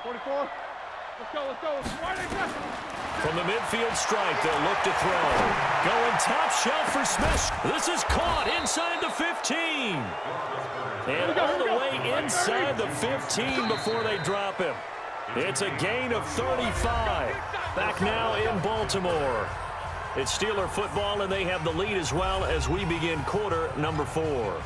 44. Let's go, let's go. From the midfield stripe, they'll look to throw. Going top shelf for Smith. This is caught inside the 15. And all the way inside the 15 before they drop him. It's a gain of 35. Back now in Baltimore. It's Steeler football, and they have the lead as well as we begin quarter number 4.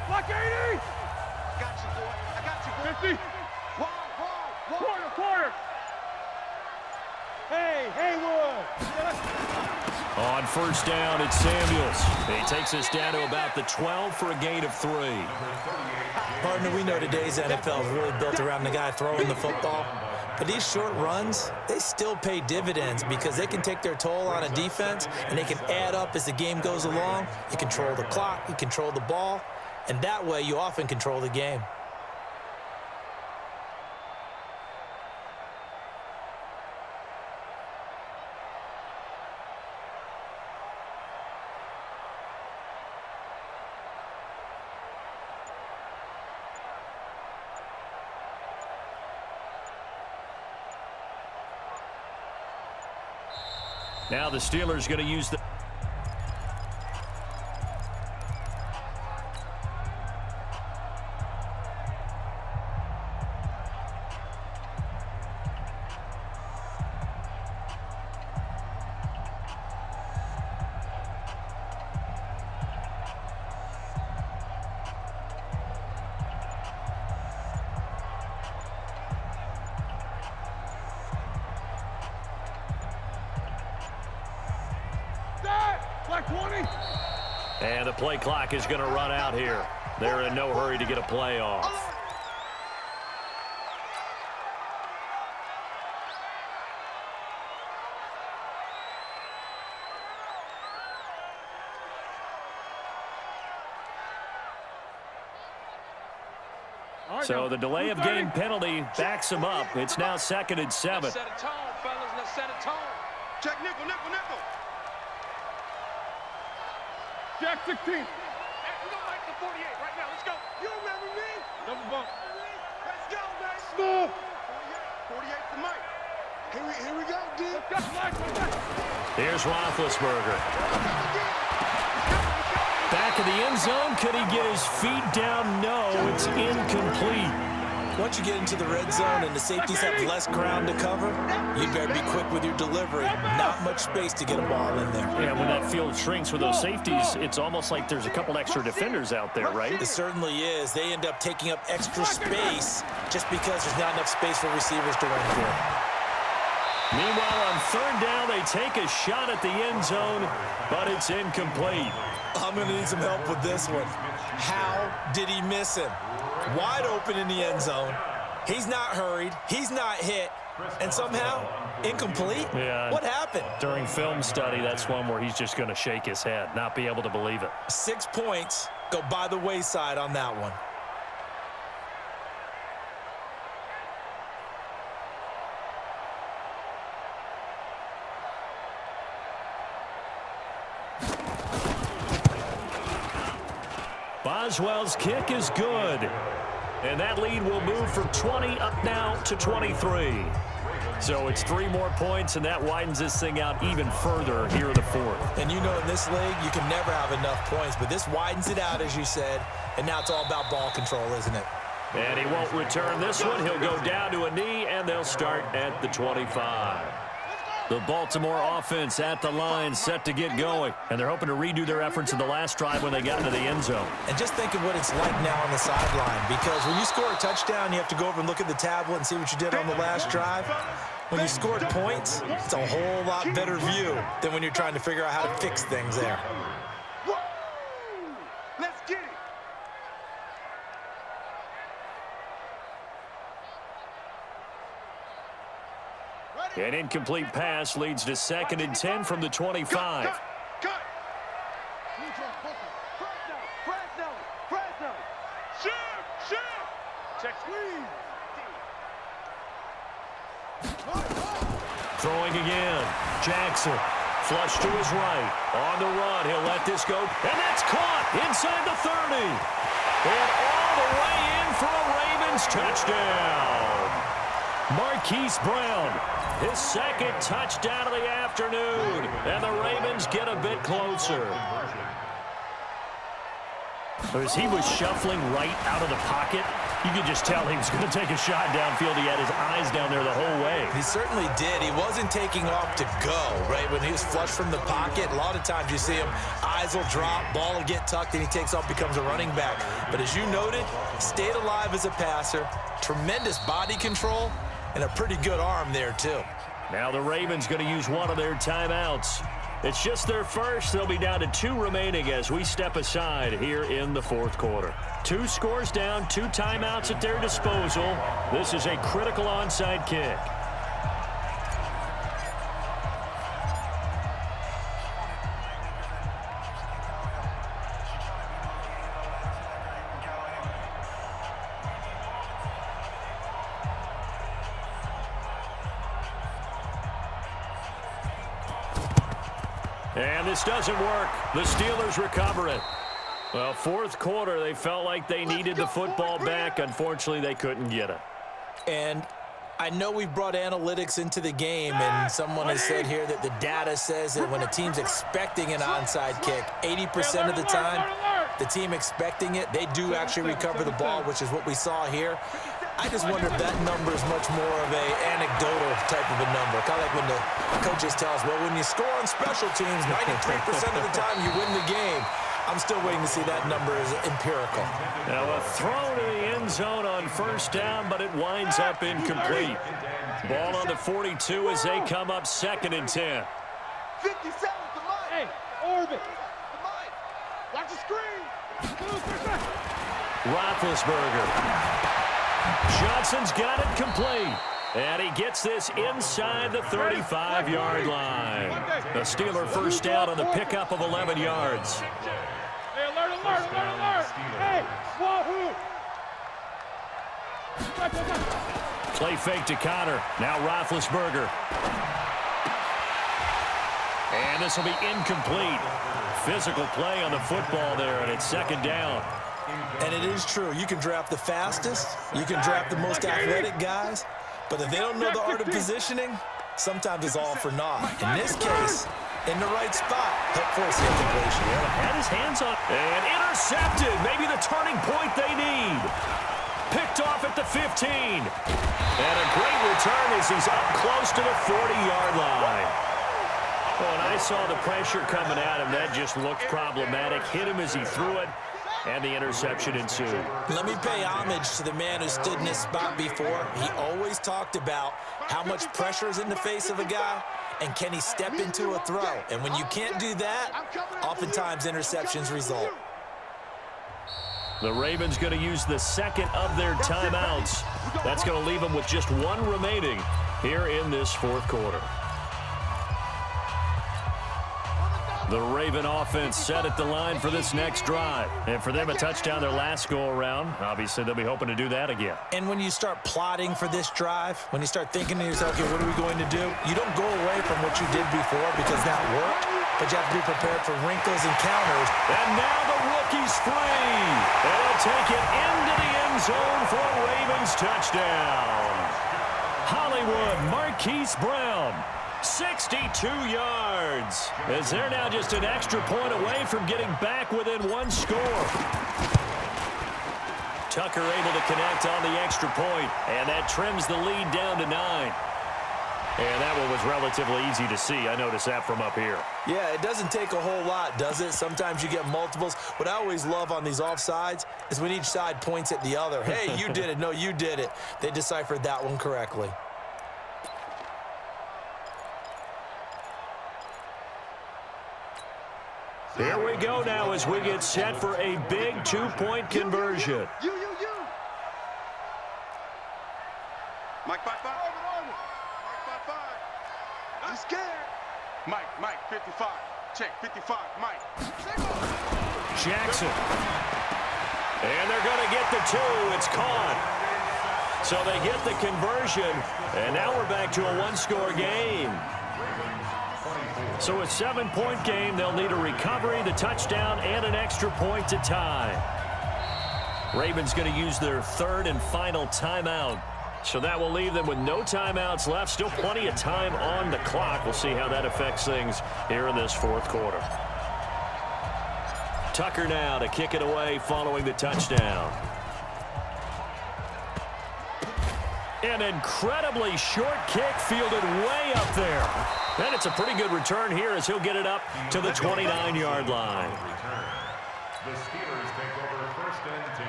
Block 80! I got you, boy. I got you, boy. 50. Quarter. Hey, Haywood. On first down, it's Samuels. He takes us down to about the 12 for a gain of 3. Partner, we know today's NFL is really built around the guy throwing the football. But these short runs, they still pay dividends because they can take their toll on a defense, and they can add up as the game goes along. You control the clock, you control the ball, and that way you often control the game. Now the Steelers going to use the... Black 20. And the play clock is going to run out here. They're in no hurry to get a play off. So the delay of game penalty backs him up. It's now 2nd and 7. Let's set a tone, fellas. Let's set a tone. Check nickel. Jack 16. Hey, we don't like the 48 right now. Let's go. You remember me? Double bump. Let's go, man. 48 to Mike. Here we go, dude. Here's Roethlisberger. Back of the end zone. Could he get his feet down? No, it's incomplete. Once you get into the red zone and the safeties have less ground to cover, you better be quick with your delivery. Not much space to get a ball in there. Yeah, when that field shrinks with those safeties, it's almost like there's a couple extra defenders out there, right? It certainly is. They end up taking up extra space just because there's not enough space for receivers to run through. Meanwhile, on 3rd down, they take a shot at the end zone, but it's incomplete. I'm going to need some help with this one. How did he miss him? Wide open in the end zone. He's not hurried. He's not hit. And somehow, incomplete? Yeah. What happened? During film study, that's one where he's just going to shake his head, not be able to believe it. 6 points go by the wayside on that one. Boswell's kick is good. And that lead will move from 20 up now to 23. So it's 3 more points, and that widens this thing out even further here in the 4th. And you know in this league, you can never have enough points, but this widens it out, as you said, and now it's all about ball control, isn't it? And he won't return this one. He'll go down to a knee, and they'll start at the 25. The Baltimore offense at the line, set to get going. And they're hoping to redo their efforts in the last drive when they got into the end zone. And just think of what it's like now on the sideline, because when you score a touchdown, you have to go over and look at the tablet and see what you did on the last drive. When you scored points, it's a whole lot better view than when you're trying to figure out how to fix things there. Let's get it. An incomplete pass leads to 2nd and 10 from the 25. Cut. Fresno. Shoot. Check squeeze. Throwing again. Jackson. Flush to his right. On the run. He'll let this go. And that's caught inside the 30. And all the way in for a Ravens touchdown. Marquise Brown, his second touchdown of the afternoon. And the Ravens get a bit closer. As he was shuffling right out of the pocket, you could just tell he was going to take a shot downfield. He had his eyes down there the whole way. He certainly did. He wasn't taking off to go, right? When he was flushed from the pocket, a lot of times you see him, eyes will drop, ball will get tucked, and he takes off, becomes a running back. But as you noted, stayed alive as a passer, tremendous body control, and a pretty good arm there, too. Now the Ravens going to use one of their timeouts. It's just their first. They'll be down to 2 remaining as we step aside here in the fourth quarter. 2 scores down, 2 timeouts at their disposal. This is a critical onside kick. And this doesn't work. The Steelers recover it. Well, fourth quarter, they felt like they needed the football back. Unfortunately, they couldn't get it. And I know we brought analytics into the game, and someone has said here that the data says that when a team's expecting an onside kick, 80% of the time, the team expecting it, they do actually recover the ball, which is what we saw here. I just wonder if that number is much more of an anecdotal type of a number. Kind of like when the coaches tell us, well, when you score on special teams, 93% of the time you win the game. I'm still waiting to see that number is empirical. Now a throw to the end zone on first down, but it winds up incomplete. Ball on the 42 as they come up 2nd and 10. 57 to Mike. Hey, orbit. To Mike. Watch the screen. Roethlisberger. Johnson's got it complete. And he gets this inside the 35-yard line. The Steeler first down on the pickup of 11 yards. Hey, alert. Hey, wahoo. Play fake to Connor. Now Roethlisberger. And this will be incomplete. Physical play on the football there, and it's 2nd down. And it is true. You can draft the fastest. You can draft the most athletic guys. But if they don't know the art of positioning, sometimes it's all for naught. In this case, in the right spot, he'll force the incompletion. Had his hands on and intercepted. Maybe the turning point they need. Picked off at the 15. And a great return as he's up close to the 40-yard line. Well, and I saw the pressure coming at him. That just looked problematic. Hit him as he threw it. And the interception ensued. Let me pay homage to the man who stood in this spot before. He always talked about how much pressure is in the face of a guy and can he step into a throw. And when you can't do that, oftentimes interceptions result. The Ravens going to use the 2nd of their timeouts. That's going to leave them with just 1 remaining here in this fourth quarter. The Raven offense set at the line for this next drive. And for them, a touchdown their last go-around. Obviously, they'll be hoping to do that again. And when you start plotting for this drive, when you start thinking to yourself, okay, what are we going to do? You don't go away from what you did before because that worked, but you have to be prepared for wrinkles and counters. And now the rookie's free. And he'll take it into the end zone for a Ravens touchdown. Hollywood Marquise Brown. 62 yards, as they're now just an extra point away from getting back within 1 score. Tucker able to connect on the extra point, and that trims the lead down to 9. And that one was relatively easy to see. I noticed that from up here. Yeah, it doesn't take a whole lot, does it? Sometimes you get multiples. What I always love on these offsides is when each side points at the other. Hey, you did it. No, you did it. They deciphered that one correctly. Here we go now as we get set for a big 2-point conversion. You. Mike 5-5. Mike 5-5. I'm scared. Mike 55. Check. 55, Mike. Jackson. And they're going to get the two. It's caught. So they get the conversion, and now we're back to a one-score game. So a 7-point game, they'll need a recovery, the touchdown, and an extra point to tie. Ravens going to use their third and final timeout. So that will leave them with no timeouts left. Still plenty of time on the clock. We'll see how that affects things here in this fourth quarter. Tucker now to kick it away following the touchdown. An incredibly short kick fielded way up there. And it's a pretty good return here as he'll get it up to the 29-yard line. The Steelers take over first and 10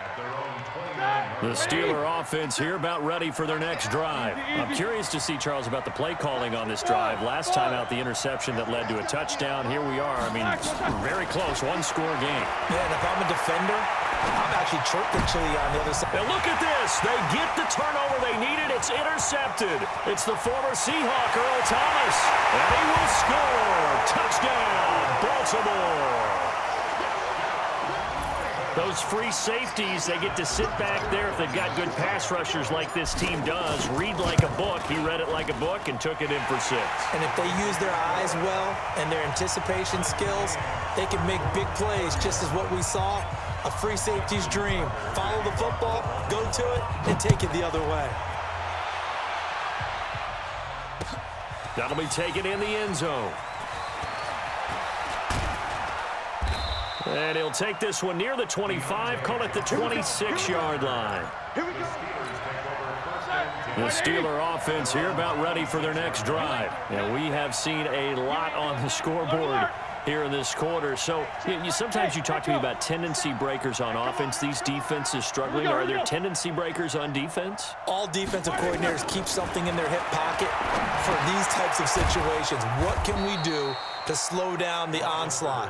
at their own 29. The Steeler offense here about ready for their next drive. I'm curious to see, Charles, about the play calling on this drive. Last time out, the interception that led to a touchdown. Here we are. I mean, very close, one-score game. Yeah, and if I'm a defender, I'm actually chirping chili on the other side. Now look at this. They get the turnover they needed. It's intercepted. It's the former Seahawk, Earl Thomas. And he will score. Touchdown, Baltimore. Those free safeties, they get to sit back there if they've got good pass rushers like this team does. Read like a book. He read it like a book and took it in for 6. And if they use their eyes well and their anticipation skills, they can make big plays, just as what we saw. A free safety's dream. Follow the football, go to it, and take it the other way. That'll be taken in the end zone. And he'll take this one near the 25, call it the 26-yard line. The Steeler offense here about ready for their next drive. And we have seen a lot on the scoreboard here in this quarter. So sometimes you talk to me about tendency breakers on offense. These defenses struggling. Are there tendency breakers on defense? All defensive coordinators keep something in their hip pocket for these types of situations. What can we do to slow down the onslaught?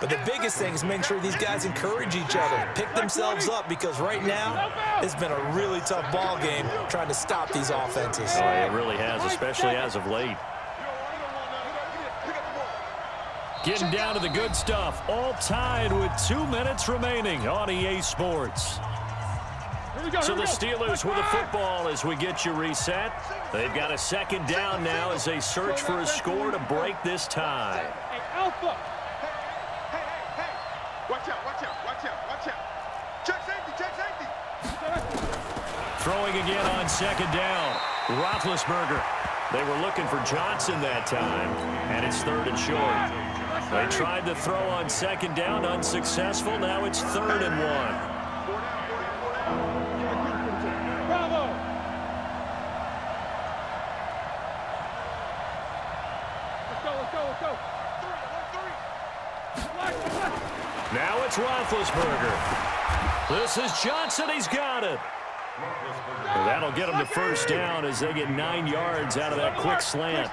But the biggest thing is make sure these guys encourage each other, pick themselves up, because right now it's been a really tough ball game trying to stop these offenses. Oh, it really has, especially as of late. Getting down to the good stuff, all tied with 2 minutes remaining on EA Sports. So the Steelers with the football as we get you reset. They've got a second down now as they search for a score to break this tie. Hey, Alpha. Hey. Watch out. Check safety. Throwing again on second down. Roethlisberger. They were looking for Johnson that time, and it's third and short. They tried to throw on second down, unsuccessful. Now it's 3rd and 1. Now it's Roethlisberger. This is Johnson. He's got it. And that'll get him to first down as they get 9 yards out of that quick slant.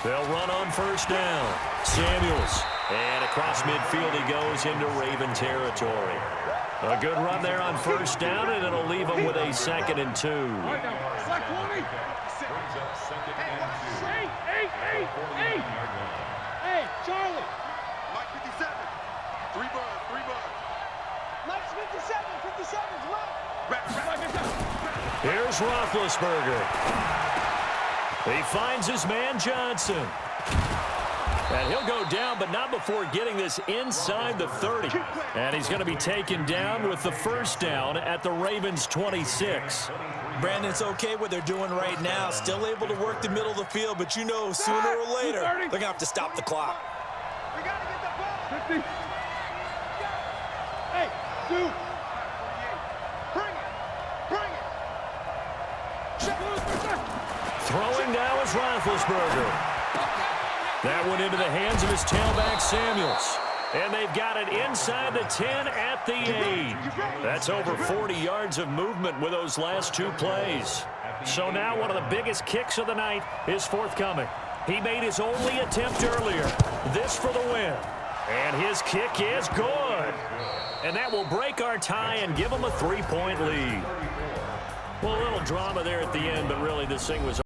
They'll run on first down. Samuels. And across midfield he goes into Raven territory. A good run there on first down, and it'll leave him with a 2nd and 2. Hey, Charlie. Mike 57. 3 bugs. Mike's 57's right. Here's Roethlisberger. He finds his man Johnson. And he'll go down, but not before getting this inside the 30. And he's going to be taken down with the first down at the Ravens' 26. Brandon, it's okay what they're doing right now. Still able to work the middle of the field, but you know sooner or later they're going to have to stop the clock. We got to get the ball. 50. Hey, dude. Bring it. Throwing now is Roethlisberger. That went into the hands of his tailback, Samuels. And they've got it inside the 10 at the 8. That's over 40 yards of movement with those last 2 plays. So now one of the biggest kicks of the night is forthcoming. He made his only attempt earlier. This for the win. And his kick is good. And that will break our tie and give them a 3-point lead. Well, a little drama there at the end, but really this thing was